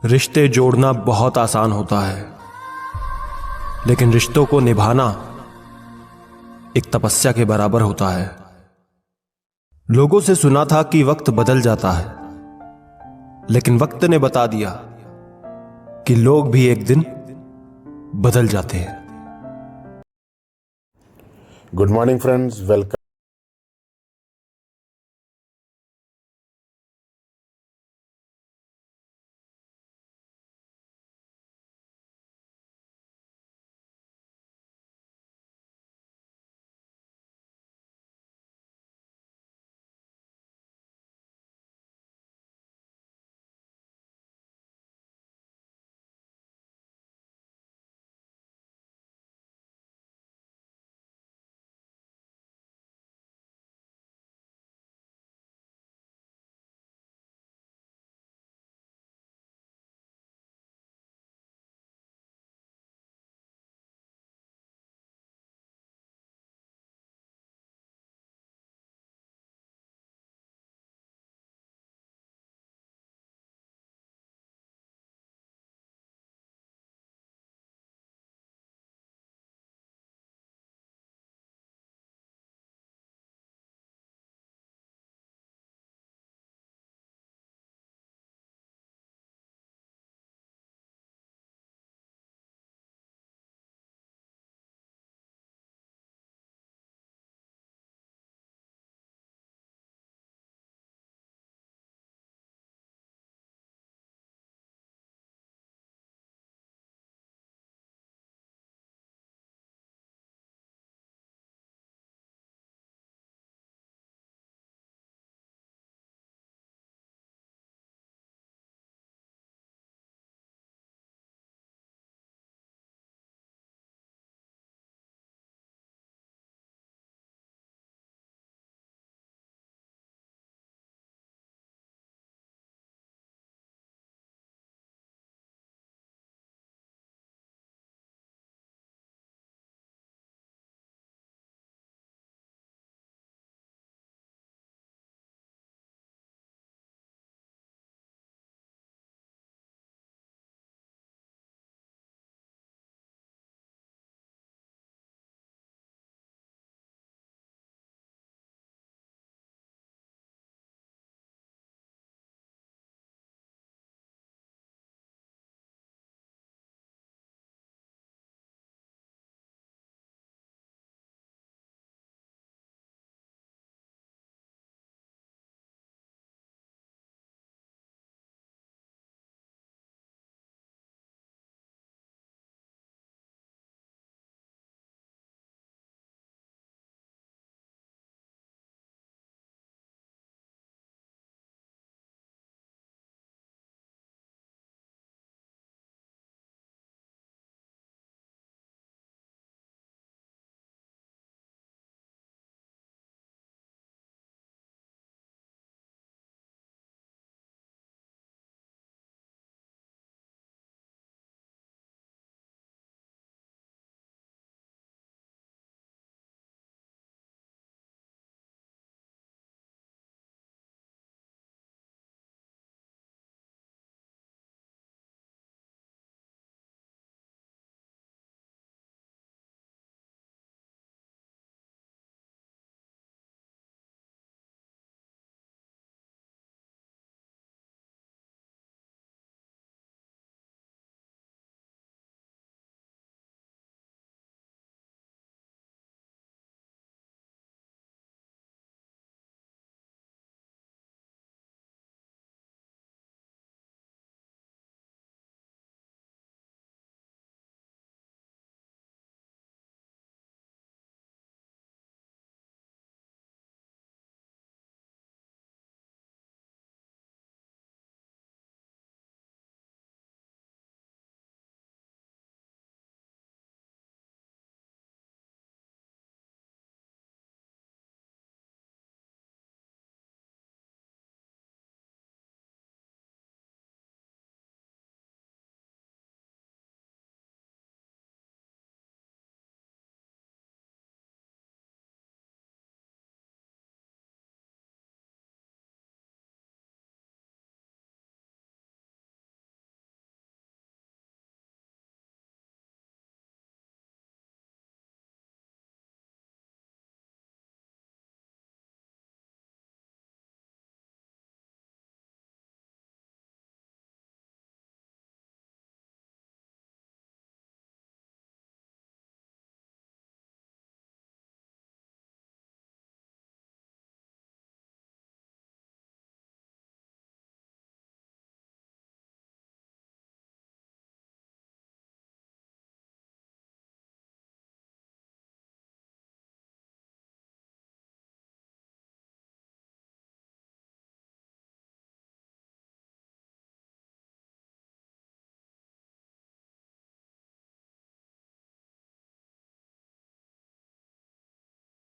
रिश्ते जोड़ना बहुत आसान होता है, लेकिन रिश्तों को निभाना एक तपस्या के बराबर होता है। लोगों से सुना था कि वक्त बदल जाता है, लेकिन वक्त ने बता दिया कि लोग भी एक दिन बदल जाते हैं। Good morning, friends. Welcome.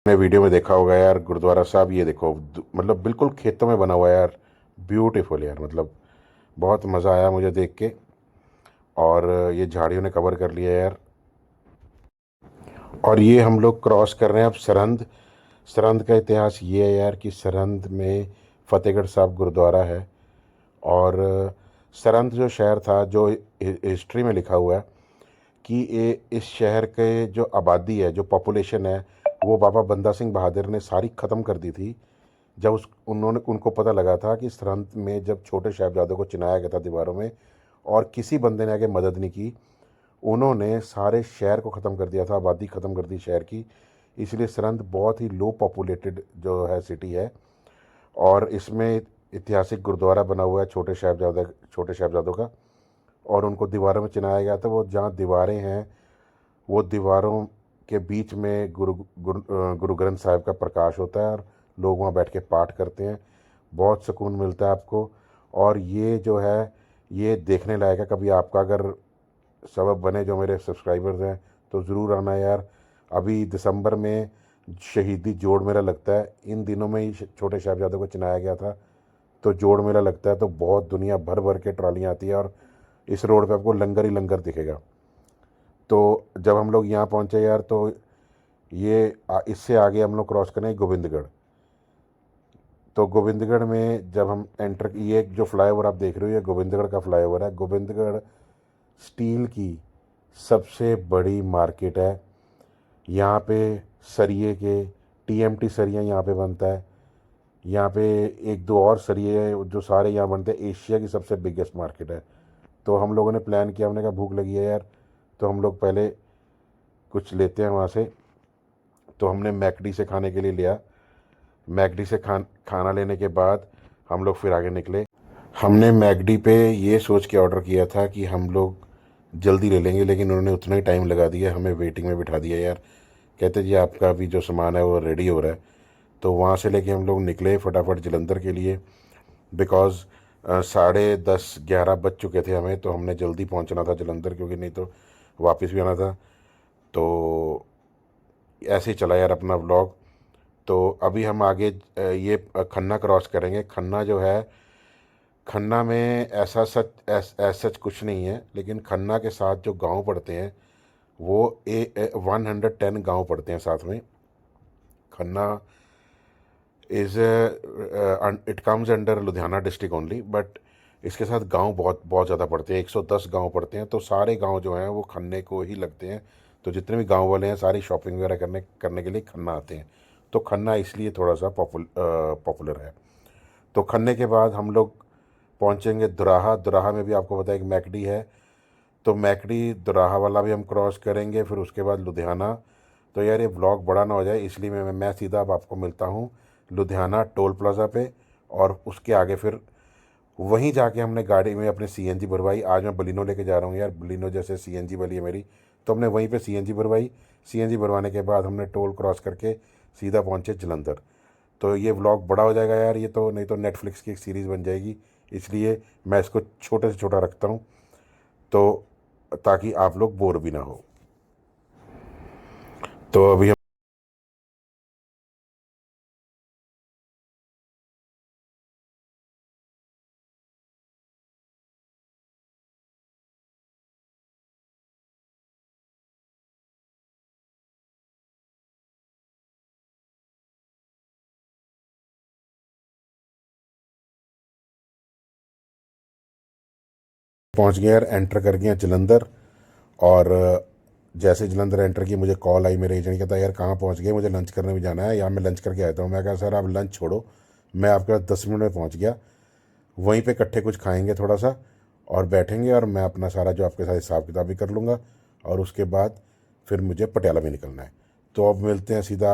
ने वीडियो में देखा होगा यार गुरुद्वारा साहब, ये देखो मतलब बिल्कुल खेतों में बना हुआ है यार। ब्यूटीफुल यार, मतलब बहुत मज़ा आया मुझे देख के। और ये झाड़ियों ने कवर कर लिया यार। और ये हम लोग क्रॉस कर रहे हैं अब सरहंद। सरहंद का इतिहास ये है यार कि सरहंद में फतेहगढ़ साहब गुरुद्वारा है। और सरहंद जो शहर था, जो हिस्ट्री में लिखा हुआ है कि ये इस शहर के जो आबादी है, जो पॉपुलेशन है, वो बाबा बंदा सिंह बहादुर ने सारी ख़त्म कर दी थी। जब उनको पता लगा था कि सरहंद में जब छोटे साहिबजादों को चिनाया गया था दीवारों में, और किसी बंदे ने आगे मदद नहीं की, उन्होंने सारे शहर को ख़त्म कर दिया था, आबादी ख़त्म कर दी शहर की। इसलिए सरहंद बहुत ही लो पॉपुलेटेड जो है सिटी है। और इसमें ऐतिहासिक गुरुद्वारा बना हुआ है छोटे साहिबजादों का। और उनको दीवारों में चिनाया गया था। वो जहाँ दीवारें हैं, वो दीवारों के बीच में गुरु ग्रंथ साहिब का प्रकाश होता है, और लोग वहाँ बैठ के पाठ करते हैं। बहुत सुकून मिलता है आपको। और ये जो है, ये देखने लायक है। कभी आपका अगर सबब बने, जो मेरे सब्सक्राइबर्स हैं, तो ज़रूर आना यार। अभी दिसंबर में शहीदी जोड़ मेला लगता है। इन दिनों में ही छोटे साहिबजादों को चिनाया गया था, तो जोड़ मेला लगता है। तो बहुत दुनिया भर भर के ट्रालियाँ आती है, और इस रोड पे आपको लंगर ही लंगर दिखेगा। तो जब हम लोग यहाँ पहुँचे यार, तो ये इससे आगे हम लोग क्रॉस करें गोविंदगढ़। तो गोविंदगढ़ में जब हम एंटर, ये जो फ्लाईओवर आप देख रहे हो, ये गोविंदगढ़ का फ्लाईओवर है। गोविंदगढ़ स्टील की सबसे बड़ी मार्केट है। यहाँ पे सरिये के टीएमटी सरिया यहाँ पे बनता है। यहाँ पे एक दो और सरिये हैं जो सारे यहाँ बनते हैं। एशिया की सबसे बिगेस्ट मार्केट है। तो हम लोगों ने प्लान किया, हमने कहा भूख लगी है यार, तो हम लोग पहले कुछ लेते हैं वहाँ से। तो हमने मैकडी से खाने के लिए लिया। मैकडी से खाना लेने के बाद हम लोग फिर आगे निकले। हमने मैकडी पे ये सोच के ऑर्डर किया था कि हम लोग जल्दी ले लेंगे, लेकिन उन्होंने उतना ही टाइम लगा दिया, हमें वेटिंग में बिठा दिया यार। कहते जी आपका अभी जो सामान है वो रेडी हो रहा है। तो वहाँ से लेके हम लोग निकले फटाफट जलंधर के लिए। बिकॉज़ 10:30-11 बज चुके थे हमें, तो हमने जल्दी पहुँचना था जलंधर, क्योंकि नहीं तो वापस भी आना था। तो ऐसे ही चला यार अपना व्लॉग। तो अभी हम आगे ये खन्ना क्रॉस करेंगे। खन्ना जो है, खन्ना में ऐसा सच कुछ नहीं है, लेकिन खन्ना के साथ जो गांव पड़ते हैं, वो 110 गांव पड़ते हैं साथ में। Khanna is it comes under Ludhiana district only, but इसके साथ गांव बहुत बहुत ज़्यादा पड़ते हैं। 110 गांव पड़ते हैं। तो सारे गांव जो हैं वो खन्ने को ही लगते हैं। तो जितने भी गांव वाले हैं, सारी शॉपिंग वगैरह करने के लिए खन्ना आते हैं। तो खन्ना इसलिए थोड़ा सा पॉपुलर है। तो खन्ने के बाद हम लोग पहुंचेंगे दुराहा। दुराहा में भी आपको पता है एक मैकडी है। तो मैकडी दुराहा वाला भी हम क्रॉस करेंगे, फिर उसके बाद लुधियाना। तो यार ये ब्लॉग बड़ा ना हो जाए, इसलिए मैं सीधा अब आपको मिलता हूँ लुधियाना टोल प्लाज़ा पे। और उसके आगे फिर वहीं जाके हमने गाड़ी में अपने सीएनजी भरवाई। आज मैं बलिनो लेके जा रहा हूँ यार, बलिनो जैसे सीएनजी वाली है मेरी। तो हमने वहीं पे सीएनजी भरवाई। सीएनजी भरवाने के बाद हमने टोल क्रॉस करके सीधा पहुँचे जलंधर। तो ये व्लॉग बड़ा हो जाएगा यार, ये तो नहीं तो नेटफ्लिक्स की एक सीरीज़ बन जाएगी। इसलिए मैं इसको छोटे से छोटा रखता हूँ, तो ताकि आप लोग बोर भी ना हो। तो अभी हम पहुंच गए यार, एंटर कर गए जलंधर। और जैसे जलंधर एंटर किया, मुझे कॉल आई मेरे एजेंट, कहता यार कहाँ पहुंच गए, मुझे लंच करने भी जाना है, या मैं लंच करके आता हूँ। मैं कहा सर आप लंच छोड़ो, मैं आपके पास 10 मिनट में पहुंच गया। वहीं पे इकट्ठे कुछ खाएंगे थोड़ा सा, और बैठेंगे, और मैं अपना सारा जो आपके साथ हिसाब किताब भी कर लूँगा। और उसके बाद फिर मुझे पटियाला में निकलना है। तो अब मिलते हैं सीधा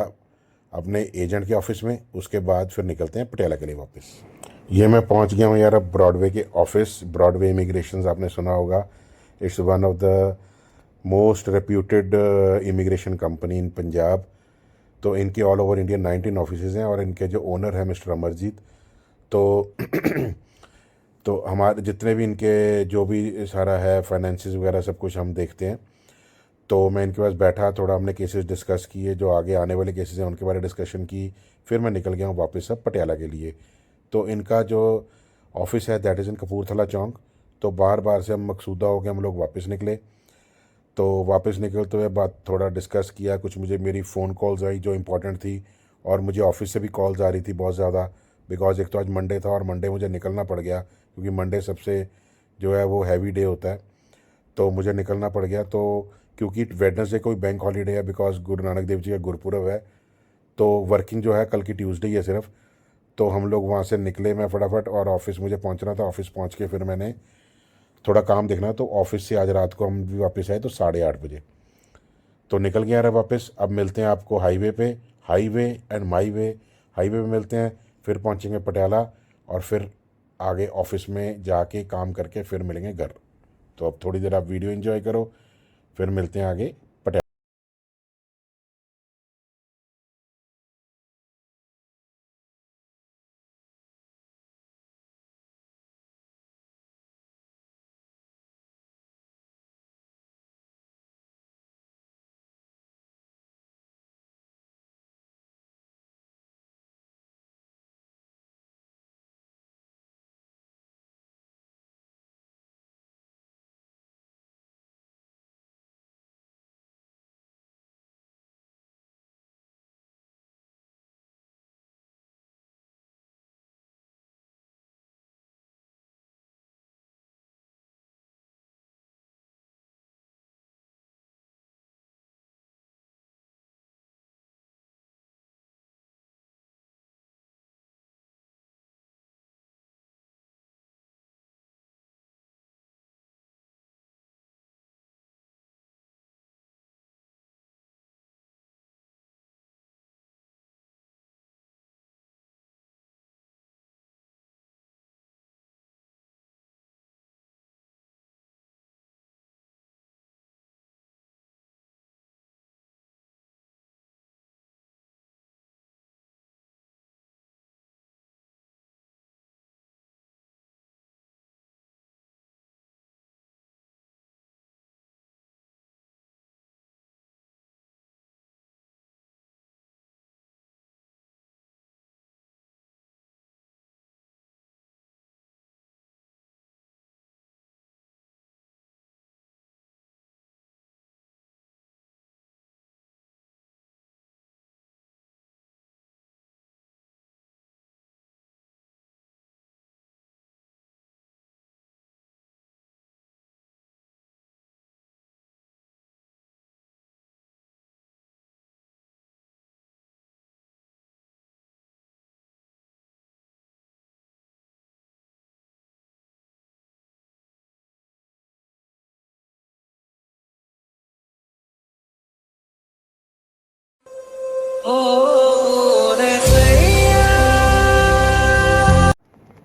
अपने एजेंट के ऑफिस में। उसके बाद फिर निकलते हैं पटियाला के लिए वापस। ये मैं पहुंच गया हूँ यार अब ब्रॉडवे के ऑफिस। ब्रॉडवे इमिग्रेशन आपने सुना होगा, it's one of the most reputed immigration company इन पंजाब। तो इनके ऑल ओवर इंडिया 19 ऑफिसेज हैं, और इनके जो ओनर है मिस्टर अमरजीत। तो तो हमारे जितने भी इनके जो भी सारा है फाइनेंसिस वगैरह सब कुछ हम देखते हैं। तो मैं इनके पास बैठा, थोड़ा हमने केसेस डिस्कस किए, जो आगे आने वाले केसेस हैं उनके बारे में डिस्कशन की। फिर मैं निकल गया हूँ वापस अब पटियाला के लिए। तो इनका जो ऑफिस है दैट इज़ इन कपूरथला चौक। तो बार बार से हम मकसूदा हो गए, हम लोग वापस निकले। तो वापस निकलते हुए बात थोड़ा डिस्कस किया, कुछ मुझे मेरी फ़ोन कॉल्स आई जो इंपॉर्टेंट थी, और मुझे ऑफिस से भी कॉल्स आ रही थी बहुत ज़्यादा, बिकॉज एक तो आज मंडे था और मंडे मुझे निकलना पड़ गया, क्योंकि मंडे सबसे जो है वो हैवी डे होता है, तो मुझे निकलना पड़ गया। तो क्योंकि वेडनेसडे कोई बैंक हॉलीडे है, बिकॉज गुरु नानक देव जी का गुरुपुरब है, तो वर्किंग जो है कल की ट्यूसडे ही है सिर्फ। तो हम लोग वहाँ से निकले, मैं फटाफट, और ऑफिस मुझे पहुँचना था। ऑफिस पहुँच के फिर मैंने थोड़ा काम देखना, तो ऑफिस से आज रात को हम भी वापस आए तो 8:30 बजे। तो निकल गया रहा वापस। अब मिलते हैं आपको हाईवे पे, highway and my way. Highway पे मिलते हैं, फिर पहुंचेंगे पटियाला, और फिर आगे ऑफिस में जाके काम करके फिर मिलेंगे घर। तो अब थोड़ी देर आप वीडियो एंजॉय करो, फिर मिलते हैं आगे पटियाला।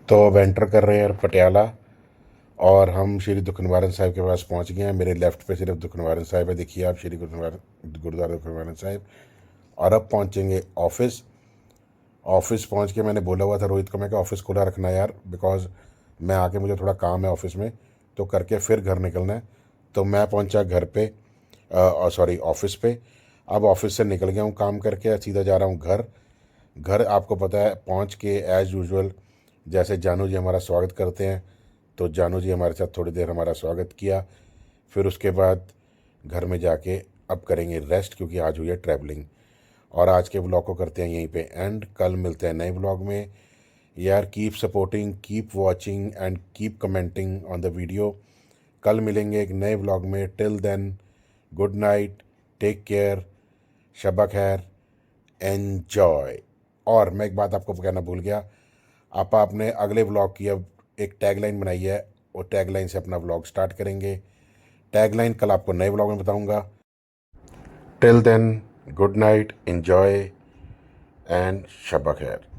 तो अब एंटर कर रहे हैं पटियाला, और हम श्री दुखनिवारन साहिब के पास पहुंच गए हैं। मेरे लेफ्ट पे सिर्फ दुखनिवारन साहिब है, देखिए आप, श्री गुरुद्वारा दुखनिवारन साहिब। और अब पहुंचेंगे ऑफिस। ऑफिस पहुंच के मैंने बोला हुआ था रोहित को, मैं कि ऑफिस खुला रखना यार, बिकॉज मैं आके मुझे थोड़ा काम है ऑफिस में, तो करके फिर घर निकलना है। तो मैं पहुंचा घर पे, सॉरी ऑफिस पे। अब ऑफिस से निकल गया हूँ काम करके, सीधा जा रहा हूँ घर। घर आपको पता है, पहुंच के एज़ यूजुअल जैसे जानू जी हमारा स्वागत करते हैं, तो जानू जी हमारे साथ थोड़ी देर हमारा स्वागत किया। फिर उसके बाद घर में जाके अब करेंगे रेस्ट, क्योंकि आज हुई है ट्रैवलिंग। और आज के व्लॉग को करते हैं यहीं पे एंड। कल मिलते हैं नए व्लॉग में। यार keep supporting, keep watching and keep commenting on the video. कल मिलेंगे एक नए व्लॉग में। Till then, good night, take care, शबा खैर, एन्जॉय। और मैं एक बात आपको कहना भूल गया, आपने अगले व्लॉग की अब एक टैगलाइन बनाई है, और टैगलाइन से अपना व्लॉग स्टार्ट करेंगे। टैगलाइन कल आपको नए व्लॉग में बताऊंगा। Till then, good night, enjoy and शबा खैर।